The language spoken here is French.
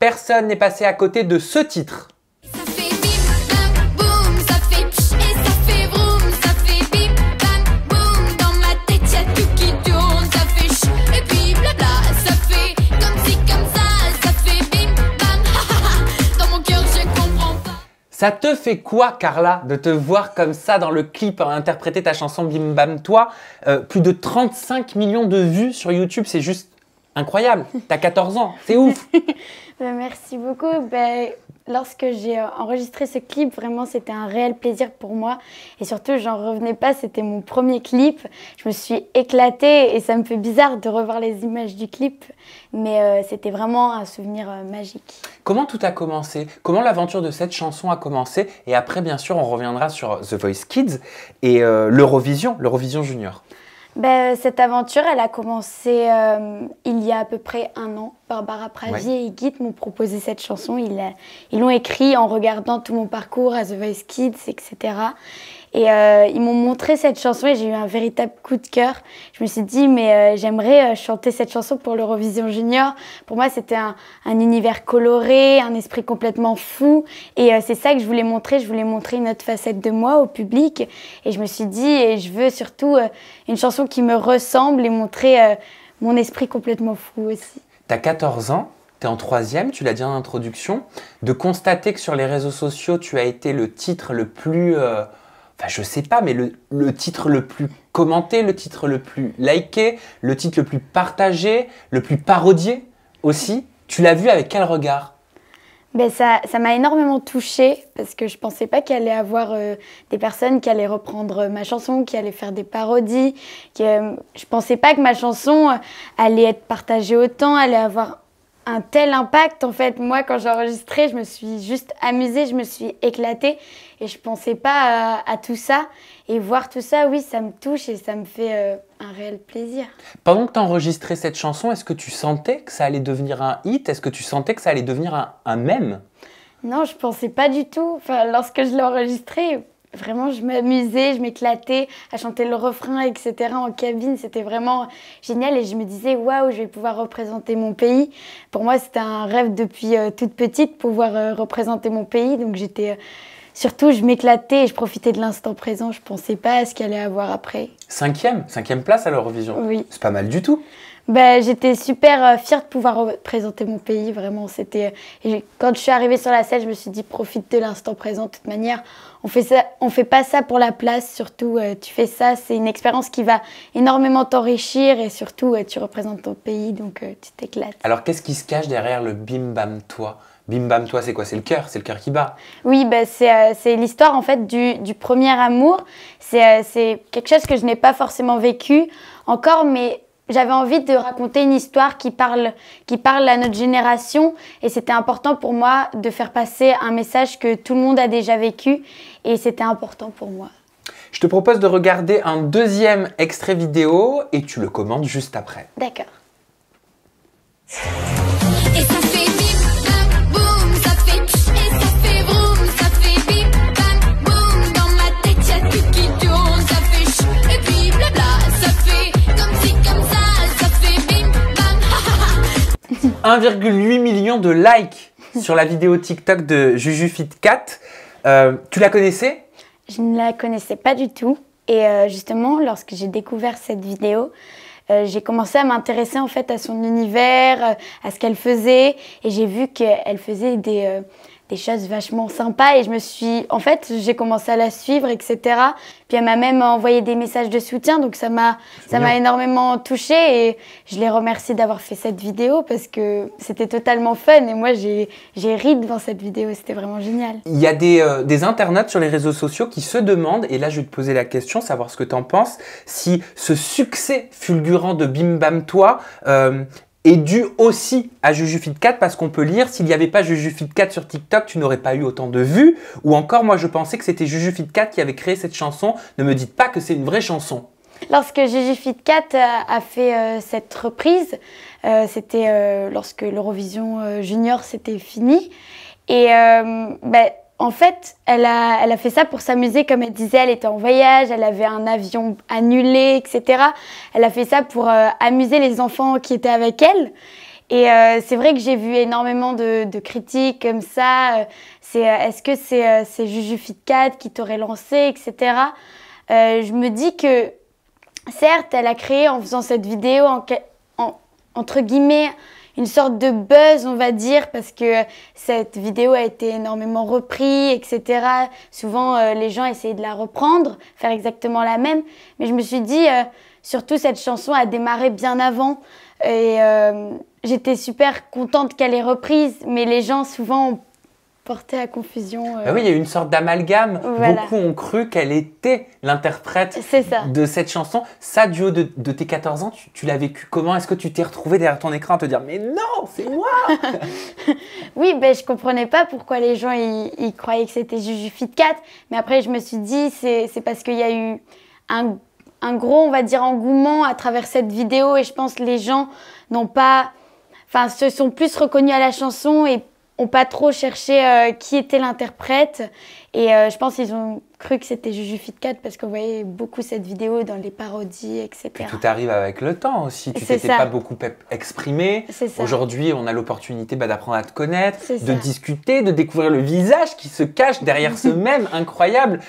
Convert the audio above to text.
personne n'est passé à côté de ce titre. Ça fait bim, bam, boum, ça fait pch et ça fait vroom, ça fait bim, bam, boum. Dans ma tête y'a tout qui tourne, ça fait ch et puis blabla, ça fait comme si comme ça fait bim, bam, ha ha ha. Dans mon cœur je comprends pas. Ça te fait quoi, Carla, de te voir comme ça dans le clip interpréter ta chanson Bim Bam Toi? Plus de 35 millions de vues sur YouTube, c'est juste incroyable. T'as 14 ans, c'est ouf. Merci beaucoup. Lorsque j'ai enregistré ce clip, vraiment, c'était un réel plaisir pour moi. Et surtout, j'en revenais pas, c'était mon premier clip. Je me suis éclatée et ça me fait bizarre de revoir les images du clip. Mais c'était vraiment un souvenir magique. Comment tout a commencé? Comment l'aventure de cette chanson a commencé? Et après, bien sûr, on reviendra sur The Voice Kids et l'Eurovision Junior. Cette aventure, elle a commencé il y a à peu près 1 an. Barbara Pravier et Guit m'ont proposé cette chanson. Ils l'ont écrit en regardant tout mon parcours à The Voice Kids, etc. Et ils m'ont montré cette chanson et j'ai eu un véritable coup de cœur. Je me suis dit, mais j'aimerais chanter cette chanson pour l'Eurovision Junior. Pour moi, c'était un univers coloré, un esprit complètement fou. Et c'est ça que je voulais montrer. Je voulais montrer une autre facette de moi au public. Et je me suis dit, et je veux surtout une chanson qui me ressemble et montrer mon esprit complètement fou aussi. T'as 14 ans, t'es en 3e, tu l'as dit en introduction. De constater que sur les réseaux sociaux, tu as été le titre le plus... Enfin, je sais pas, mais le titre le plus commenté, le titre le plus liké, le titre le plus partagé, le plus parodié aussi. Tu l'as vu avec quel regard? Ça m'a énormément touchée parce que je pensais pas qu'il allait y avoir des personnes qui allaient reprendre ma chanson, qui allaient faire des parodies. Je pensais pas que ma chanson allait être partagée autant, allait avoir un tel impact. En fait, moi, quand j'ai enregistré, je me suis juste amusée, je me suis éclatée et je pensais pas à tout ça. Et voir tout ça, oui, ça me touche et ça me fait un réel plaisir. Pendant que tu enregistrais cette chanson, est-ce que tu sentais que ça allait devenir un hit? Est-ce que tu sentais que ça allait devenir un mème? Non, je pensais pas du tout. Enfin, lorsque je l'ai enregistré, vraiment, je m'amusais, je m'éclatais à chanter le refrain, etc. en cabine. C'était vraiment génial et je me disais, waouh, je vais pouvoir représenter mon pays. Pour moi, c'était un rêve depuis toute petite, pouvoir représenter mon pays. Donc, surtout, je m'éclatais et je profitais de l'instant présent. Je pensais pas à ce qu'il allait avoir après. 5e place à l'Eurovision. Oui. C'est pas mal du tout. J'étais super fière de pouvoir représenter mon pays, vraiment. Quand je suis arrivée sur la scène, je me suis dit, profite de l'instant présent. De toute manière, on fait pas ça pour la place, surtout, tu fais ça, c'est une expérience qui va énormément t'enrichir et surtout, tu représentes ton pays, donc tu t'éclates. Alors, qu'est-ce qui se cache derrière le Bim Bam Toi? Bim Bam Toi, c'est quoi? C'est le cœur qui bat. Oui, c'est l'histoire en fait du premier amour. C'est quelque chose que je n'ai pas forcément vécu encore, mais j'avais envie de raconter une histoire qui parle à notre génération et c'était important pour moi de faire passer un message que tout le monde a déjà vécu et c'était important pour moi. Je te propose de regarder un 2e extrait vidéo et tu le commentes juste après. D'accord. Et ça fait bim, bam, boum, ça fait pch et ça fait vroom, ça fait bim, bam, boum. Dans ma tête y'a tout qui tourne, ça fait ch et puis blabla, ça fait comme si comme ça fait bim, bam, ha ha ha. 1,8 million de likes sur la vidéo TikTok de JujuFitCat. Tu la connaissais? Je ne la connaissais pas du tout et justement lorsque j'ai découvert cette vidéo, j'ai commencé à m'intéresser en fait à son univers, à ce qu'elle faisait et j'ai vu qu'elle faisait des choses vachement sympas et j'ai commencé à la suivre, etc. Puis elle m'a même envoyé des messages de soutien, donc ça m'a énormément touchée et je les remercie d'avoir fait cette vidéo parce que c'était totalement fun et moi j'ai ri devant cette vidéo, c'était vraiment génial. Il y a des internautes sur les réseaux sociaux qui se demandent, et là je vais te poser la question, savoir ce que tu en penses, si ce succès fulgurant de Bim Bam Toi est dû aussi à JujuFitCat parce qu'on peut lire, s'il n'y avait pas JujuFitCat sur TikTok, tu n'aurais pas eu autant de vues. Ou encore, moi je pensais que c'était JujuFitCat qui avait créé cette chanson. Ne me dites pas que c'est une vraie chanson. Lorsque JujuFitCat a fait cette reprise, c'était lorsque l'Eurovision Junior s'était fini. Et en fait, elle a fait ça pour s'amuser, comme elle disait, elle était en voyage, elle avait un avion annulé, etc. Elle a fait ça pour amuser les enfants qui étaient avec elle. Et c'est vrai que j'ai vu énormément de critiques comme ça. Est-ce que c'est Juju Fitcat qui t'aurait lancé, etc. Je me dis que, certes, elle a créé en faisant cette vidéo, entre guillemets, une sorte de buzz, on va dire, parce que cette vidéo a été énormément reprise, etc. Souvent, les gens essayaient de la reprendre, faire exactement la même. Mais je me suis dit, surtout, cette chanson a démarré bien avant. Et j'étais super contente qu'elle ait reprise. Mais les gens, souvent, ont porté à confusion. Ah oui, il y a eu une sorte d'amalgame. Voilà. Beaucoup ont cru qu'elle était l'interprète de cette chanson. Ça, du haut de tes 14 ans, tu l'as vécu comment? Est-ce que tu t'es retrouvée derrière ton écran à te dire « Mais non, c'est moi !» Oui, ben, je comprenais pas pourquoi les gens ils croyaient que c'était Juju Fitcat. Mais après, je me suis dit, c'est parce qu'il y a eu un gros, on va dire, engouement à travers cette vidéo. Et je pense que les gens n'ont pas... Enfin, se sont plus reconnus à la chanson et n'ont pas trop cherché qui était l'interprète. Et je pense qu'ils ont cru que c'était Juju Fitcat parce qu'on voyait beaucoup cette vidéo dans les parodies, etc. Puis tout arrive avec le temps aussi. Tu t'étais pas beaucoup exprimé. Aujourd'hui, on a l'opportunité d'apprendre à te connaître, de discuter, de découvrir le visage qui se cache derrière ce mème incroyable.